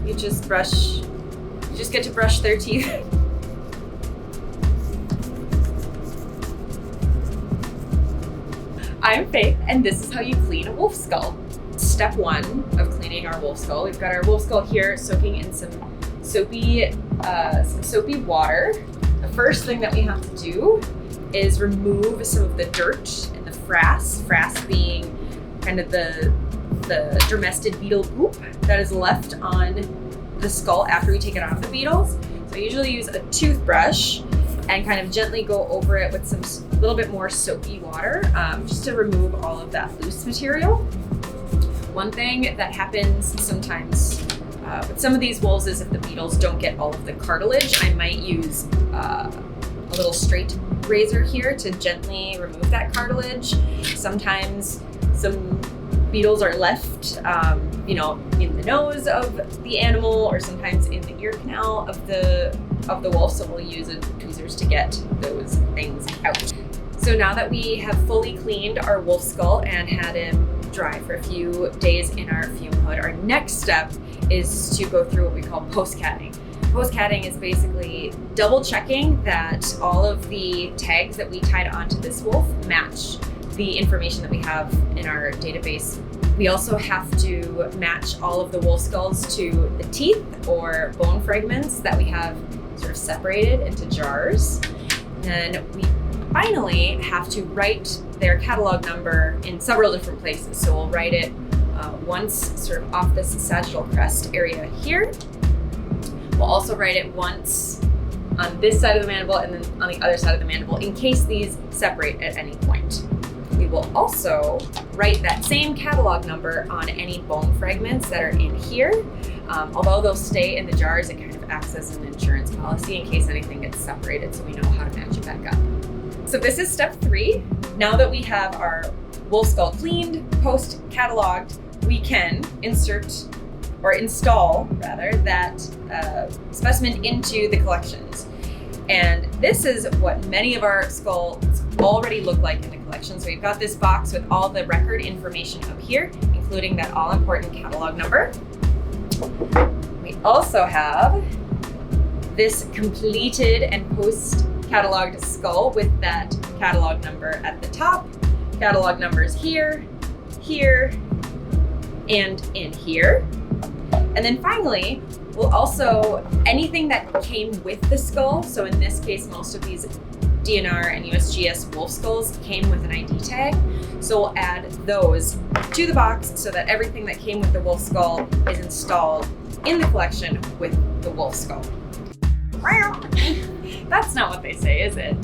You just get to brush their teeth. I'm Faith, and this is how you clean a wolf skull. Step 1 of cleaning our wolf skull. We've got our wolf skull here soaking in some soapy water. The first thing that we have to do is remove some of the dirt and the frass being kind of the dermestid beetle poop that is left on the skull after we take it off the beetles. So I usually use a toothbrush and kind of gently go over it with some little bit more soapy water, just to remove all of that loose material. One thing that happens sometimes with some of these wolves is if the beetles don't get all of the cartilage, I might use a little straight razor here to gently remove that cartilage. Sometimes some beetles are left, in the nose of the animal, or sometimes in the ear canal of the wolf. So we'll use tweezers to get those things out. So now that we have fully cleaned our wolf skull and had him dry for a few days in our fume hood, our next step is to go through what we call post-catting. Post-catting is basically double checking that all of the tags that we tied onto this wolf match the information that we have in our database. We also have to match all of the wolf skulls to the teeth or bone fragments that we have sort of separated into jars. And we finally have to write their catalog number in several different places. So we'll write it once sort of off this sagittal crest area here. We'll also write it once on this side of the mandible and then on the other side of the mandible in case these separate at any point. We will also write that same catalog number on any bone fragments that are in here. Although they'll stay in the jars, it kind of acts as an insurance policy in case anything gets separated, so we know how to match it back up. So this is step 3. Now that we have our wolf skull cleaned, post-cataloged, we can install that specimen into the collections. And this is what many of our skulls already look like in the collection. So we've got this box with all the record information up here, including that all-important catalog number. We also have this completed and post-cataloged skull with that catalog number at the top, catalog numbers here, and in here. And then finally, we'll also, anything that came with the skull, so in this case, most of these DNR and USGS wolf skulls came with an ID tag. So we'll add those to the box so that everything that came with the wolf skull is installed in the collection with the wolf skull. That's not what they say, is it?